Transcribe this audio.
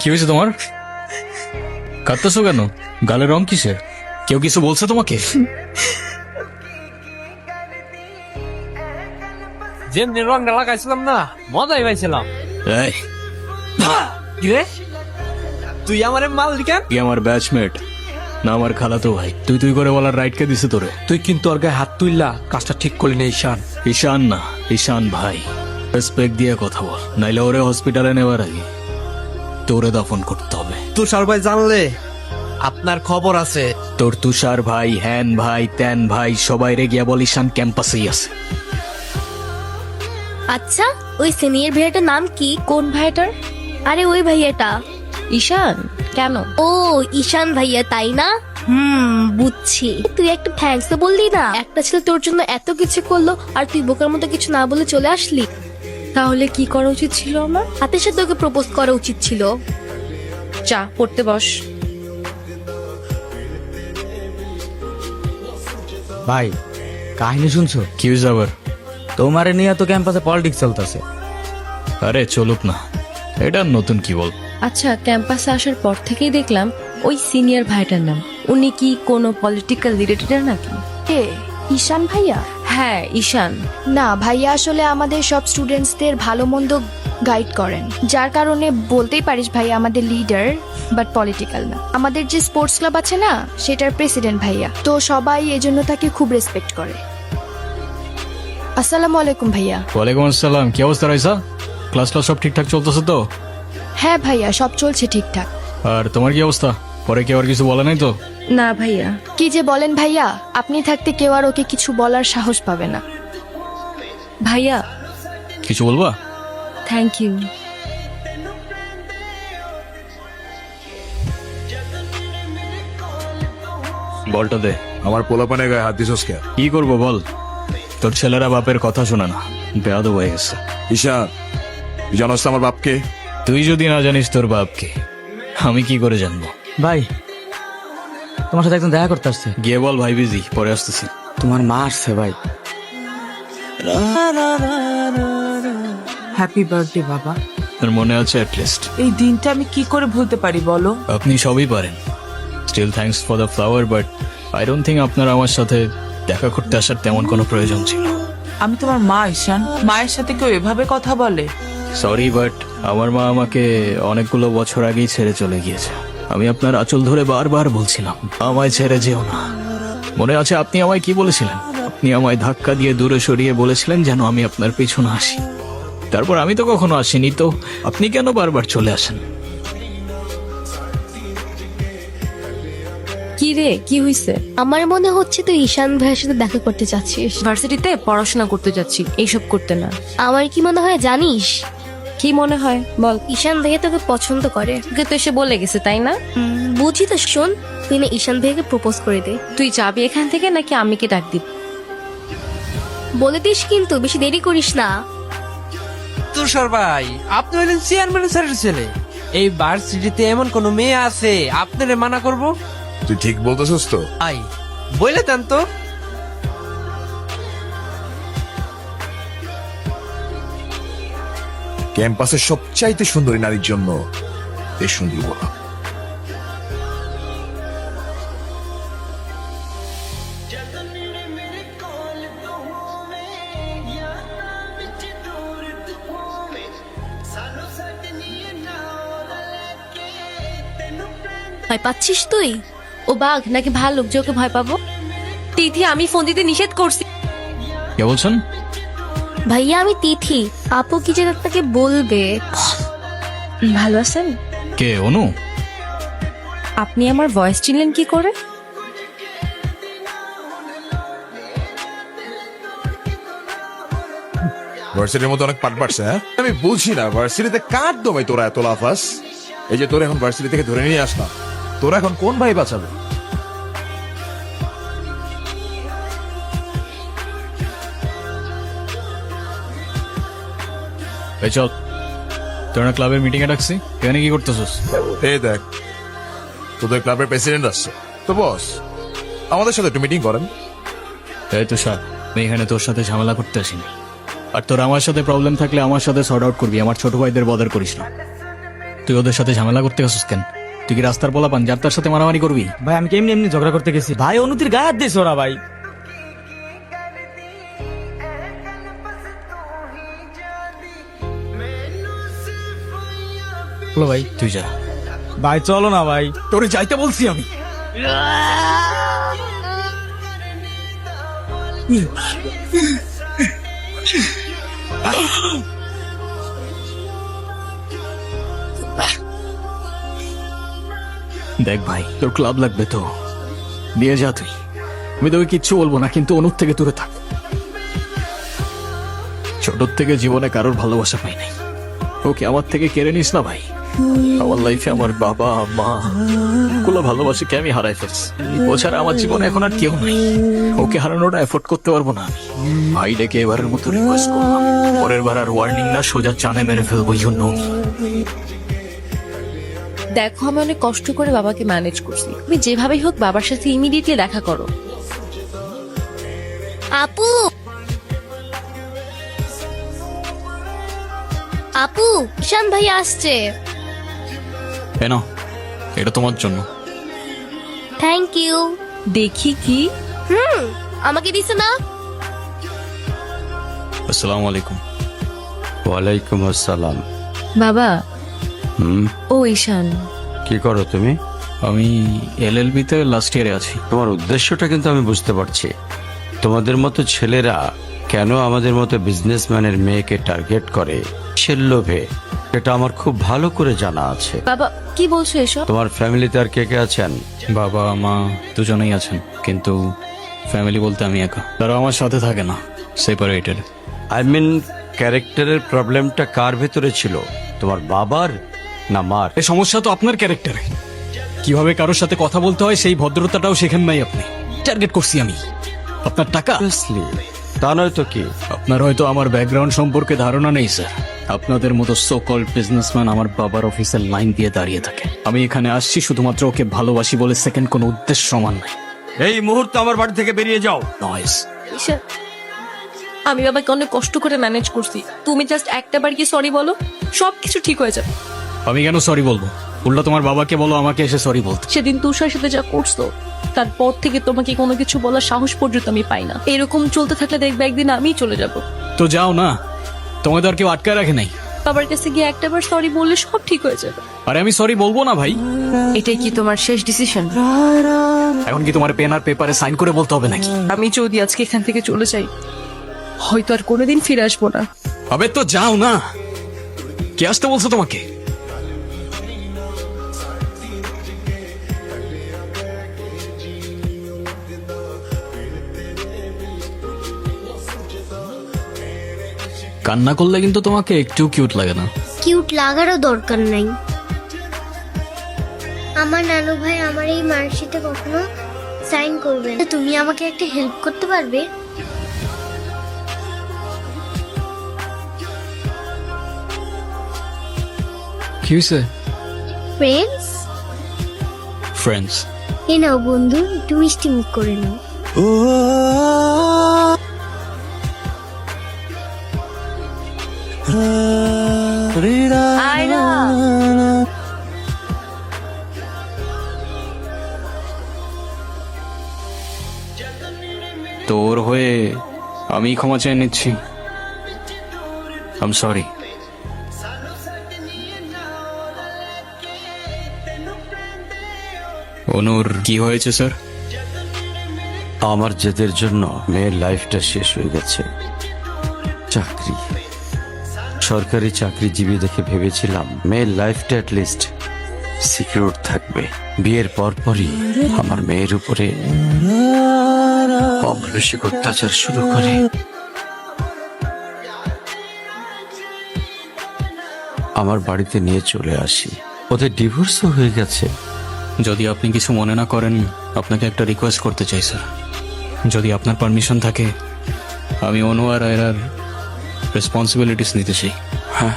কি হয়েছে তোমার? কাঁদতেছো কেন? গালের রং কিসের? কেউ কিছু বলছে তোমাকে? যেমনি রংটা লাগাইছিলাম না, মজাই পাইছিলাম। এই, কিরে তুই আমার মালিক? কি আমার ব্যাচমেট না আমার খালাতো ভাই? তুই তুই করে বলার রাইট কে দিছে তোরে? তুই কিন্তু ওর গায়ে হাত তুললা, কাজটা ঠিক করলি না ঈশান। ঈশান না, ঈশান ভাই। রেসপেক্ট দিয়ে কথা বল, নাইলে ওরে হসপিটালে নেওয়ার আগে তোরে দাফন করতে হবে। তুষার ভাই জানলে আপনার খবর আছে। তোর তুষার ভাই, হ্যান ভাই, ত্যান ভাই, সবাই রে গিয়া বল ঈশান ক্যাম্পাসেই আছে। আচ্ছা, ওই সিনিয়র ভাইয়াটার নাম কি? কোন ভাইটার? আরে ওই ভাইয়াটা। ঈশান? কেন? ও ঈশান ভাইয়া, তাই না? বুঝছি। তুই একটা থ্যাঙ্কস তো বললি না? একটা ছেলে তোর জন্য এত কিছু করলো আর তুই বোকার মতো কিছু না বলে চলে আসলি। তাহলে কি করা উচিত ছিল আমার? হাতের সাথে ওকে প্রপোজ করা উচিত ছিল। চা পড়তে বস। ভাই, কাহিনী শুনছো? কি হয়েছে আবার? তোমারে নিয়ে তো ক্যাম্পাসে পলিটিক্স চলতেছে। আরে চলুক না, এটা নতুন কি বল? আচ্ছা, ক্যাম্পাসে আসার পর থেকেই দেখলাম ওই সিনিয়র ভাইটার নাম। উনি কি কোনো পলিটিক্যাল রিলেটেড নাকি? কে? ঈশান ভাইয়া? হ্যাঁ, ঈশান। না, ভাইয়া আসলে আমাদের সব স্টুডেন্টসদের ভালো মন্দ গাইড করেন, যার কারণে বলতেই পারিস ভাইয়া আমাদের লিডার, বাট পলিটিক্যাল না। আমাদের যে স্পোর্টস ক্লাব আছে না, সেটার প্রেসিডেন্ট ভাইয়া, তো সবাই এজন্য তাকে খুব রেসপেক্ট করে। আসসালামু আলাইকুম ভাইয়া। ওয়ালাইকুম আসসালাম। কি অবস্থা রাইসা? ক্লাস সব ঠিকঠাক চলতেছে তো? হ্যাঁ ভাইয়া, সব চলছে ঠিকঠাক। আর তোমার কি অবস্থা? পরে কি আর কিছু বলে নাই তো? না ভাইয়া। কি যে বলেন ভাইয়া, আপনি থাকতে কেউ আর ওকে কিছু বলার সাহস পাবে না। ভাইয়া, কিছু বলবা? Thank you. বলটা দে। আমার পোলাপানে গায়ে হাত দিছস কে? কি করবো বল? তোর ছেলেরা বাপের কথা শোনা না, বেয়াদব হয়ে গেছে। ঈশান, তুই জানোস তো আমার বাপকে? তুই যদি না জানিস তোর বাপকে, আমি কি করে জানবো? ভাই, তোমার সাথে একজন দেখা করতে আসছে। গিয়ে বল ভাই বিজি, পরে আসতেছি। তোমার মা আসছে ভাই। হ্যাপি বার্থডে বাবা। তোর মনে আছে অ্যাটলিস্ট? এই দিনটা আমি কি করে ভুলতে পারি বলো? আপনি সবই পারেন। Still thanks for the flower, but I don't think আপনার আমার সাথে দেখা করতে আসার তেমন কোনো প্রয়োজন ছিল। আমি তোমার মা ঈশান, মায়ের সাথে কেউ এভাবে কথা বলে? সরি, বাট আমার মা আমাকে অনেকগুলো বছর আগেই ছেড়ে চলে গিয়েছে। আমি আপনার আঁচল ধরে বারবার বলছিলাম আমায় ছেড়ে যেও না। মনে আছে আপনি আমায় কি বলেছিলেন? আপনি আমায় ধাক্কা দিয়ে দূরে সরিয়ে বলেছিলেন যেন আমি আপনার পেছনে আসি। তারপর আমি তো কখনো আসিনি, তো আপনি কেন বারবার চলে আসেন? কি রে, কি হইছে? আমার মনে হচ্ছে তুই ঈশান ভাইয়ের সাথে দেখা করতে চাচ্ছিস। ভার্সিটিতে পড়াশোনা করতে যাচ্ছি, এইসব করতে না। আমার কি মনে হয় জানিস? কি মনে হয় বল? ঈশান ভাইয়া তোকে পছন্দ করে। তোকে তো এসে বলে গেছে, তাই না? বুঝি তো, শোন, তুই না ঈশান ভাইয়াকে প্রপোজ করে দে। তুই যাবি এখান থেকে নাকি আমি কি ডাক দিব? বলে দিস কিন্তু, বেশি দেরি করিস না। তুষার ভাই, আপনি হলেন চেয়ারম্যান স্যারের ছেলে। এই ভার্সিটিতে এমন কোন মেয়ে আছে আপনারে মানা করব? তুই ঠিক বলতেছস তো? আই বলে দেন তো। ক্যাম্পাসের সবচাইতে সুন্দরী নারীর জন্য এই সুন্দরী বলা। ভয় পাচ্ছিস তুই? ও বাঘ নাকি ভাল্লুক যে ওকে ভয় পাবো? তিথি, আমি ফোন দিতে নিষেধ করছি। কে বলছেন? ভাইয়া আমি তিথি। আপু কি যে আপনাকে বলবে। ভালো আছেন? কে? অনু? আপনি আমার ভয়েস চিনলেন কি করে? ভার্সিটির মধ্যে অনেক পাট পাটছে। হ্যাঁ, আমি বুঝি না ভার্সিটিতে কার দমে তোরা এত লাফাস। এই যে তোরা এখন ভার্সিটি থেকে ধরে নিয়ে আসলাম, তোরা এখন কোন ভাই বাঁচাবে? এই চল, তোরা ক্লাবের মিটিং এ ডাকছি, এখানে কি করতেছিস? এই দেখ, তোদের ক্লাবের প্রেসিডেন্ট আসছে তো বস, আমাদের সাথে একটু মিটিং করেন। এই তুষার, আমি এখানে তোর সাথে ঝামেলা করতে আসিনি। আর তোর আমার সাথে প্রবলেম থাকলে আমার সাথে সর্ট আউট করবি, আমার ছোট ভাইদের বদার করিস না। তুই ওদের সাথে ঝামেলা করতে গেছিস কেন? তুই কি রাস্তার পোলা পান যার তার সাথে মারামারি করবি? ভাই আমি কেমনি এমনি ঝগড়া করতে গেছি ভাই, অনুতির গায়ে হাত দিয়েছে ওরা ভাই। বলো ভাই। তুই যা। ভাই চলো না ভাই। তোরে যাইতে বলছি আমি। দেখ ভাই, তোর ক্লাব লাগবে তো দিয়ে যা তুই। আমি তোকে কিচ্ছু বলবো না, কিন্তু অনুর থেকে দূরে থাক। ছোট থেকে জীবনে কারোর ভালোবাসা পাই নাই, ওকে আমার থেকে কেড়ে নিস না ভাই। আমার লাইফে আমার বাবা মা গুলো ভালোবাসিকে আমি হারাই ফেলছি। ও ছাড়া আমার জীবনে এখন আর কেউ নাই। ওকে হারানোটা এফোর্ড করতে পারবো না আমি। ভাই ডেকে এবারের মতো রিকোয়েস্ট করলাম, পরের বার আর ওয়ার্নিং না, সোজা চানে মেরে ফেলবো। জন্য দেখো আমি অনেক কষ্ট করে বাবাকে ম্যানেজ করছি, তুমি যেভাবেই হোক বাবার সাথে ইমিডিয়েটলি দেখা করো। আপু, আপু, ঈশান ভাই আসছে। কেন? এটা তোমার জন্য। Thank you. দেখি কি। আমাকে দিছে না? আসসালামু আলাইকুম। ওয়ালাইকুম আসসালাম। বাবা। হুম, ও ঈশান, কি করো তুমি? আমি LLB তে লাস্ট ইয়ারে আছি। তোমার উদ্দেশ্যটা কিন্তু আমি বুঝতে পারছি। তোমাদের মতো ছেলেরা কেন আমাদের মতো বিজনেসম্যানের মেয়েকে টার্গেট করে সে লোভে, এটা আমার খুব ভালো করে জানা আছে। বাবা কি বলছো এসব? তোমার ফ্যামিলিতে আর কে কে আছেন? বাবা মা দুজনেই আছেন, কিন্তু ফ্যামিলি বলতে আমি একা। তারা আমার সাথে থাকে না, সেপারেটেড। আই মিন ক্যারেক্টারের প্রবলেমটা কার ভেতরে ছিল, তোমার বাবার না মার? এই সমস্যা তো আপনার ক্যারেক্টারে। কিভাবে কারোর সাথে কথা বলতে হয় সেই ভদ্রতাটাও শেখেন নাই আপনি। টার্গেট করছি আমি আপনার টাকা। Obviously, তা নয় তো কি? আপনার হয়তো আমার ব্যাকগ্রাউন্ড সম্পর্কে ধারণা নেই স্যার। আপনাদের মতো সো কল্ড বিজনেসম্যান আমার বাবার অফিসের লাইন দিয়ে দাঁড়িয়ে থাকে। আমি এখানে আসছি শুধুমাত্র ওকে ভালোবাসি বলে, সেকেন্ড কোনো উদ্দেশ্য সমান নাই। এই মুহূর্তে আমার বাড়ি থেকে বেরিয়ে যাও। নয়েস। ঈশান, আমি বাবাকে অনেক কষ্ট করে ম্যানেজ করছি, তুমি জাস্ট একটা বার কি সরি বলো, সবকিছু ঠিক হয়ে যাবে। আমি কেন সরি বলবো? উল্টা তোমার বাবাকে বলো আমাকে এসে সরি বলতে। সেদিন তুষার সাথে যা করছো তারপর থেকে তোমাকে কোনো কিছু বলার সাহস পর্যন্ত আমি পাই না। এরকম চলতে থাকলে দেখবে একদিন আমিই চলে যাব। তো যাও না, তোমাদের আর কেউ আটকায় রাখে নাই। বাবার কাছে গিয়ে একটাবার সরি বললে সব ঠিক হয়ে যাবে। আরে আমি সরি বলবো না ভাই। এটাই কি তোমার শেষ ডিসিশন? এখন কি তোমার পেন আর পেপারে সাইন করে বলতে হবে নাকি? আমি যদি আজকে এখান থেকে চলে যাই হয়তো আর কোনোদিন ফিরে আসবো না। আবে তো যাও না, কে আসতে বলছো তোমাকে? কান্না করলে কিন্তু তোমাকে একটু কিউট লাগে না। কিউট লাগারও দরকার নাই। আমার নানু ভাই আমার এই মার্কশিটে কখনো সাইন করবে না। তুমি আমাকে একটা হেল্প করতে পারবে? কি হয়েছে? Friends, friends. এ নাও বন্ধু, একটু মিষ্টি মুখ করে নাও। আয়রা, তোর হয়ে আমি ক্ষমা চেয়ে নিচ্ছি। I am sorry. অনুর কি হয়েছে স্যার? আমার জেদের জন্য মেয়ের লাইফটা শেষ হয়ে গেছে। চাকরি, সরকারি চাকরিজীবী দেখে ভেবেছিলাম মেয়ের লাইফটা অ্যাটলিস্ট সিকিউর থাকবে। বিয়ের পরপরই আমার মেয়ের উপরে অমানসিক অত্যাচার শুরু করে। আমার বাড়িতে নিয়ে চলে আসি, ওদের ডিভোর্সও হয়ে গেছে। যদি আপনি কিছু মনে না করেন, আপনাকে একটা রিকোয়েস্ট করতে চাই স্যার। যদি আপনার পারমিশন থাকে, আমি অনু আর আয়রার রেসপন্সিবিলিটিস নিতে চাই। হ্যাঁ,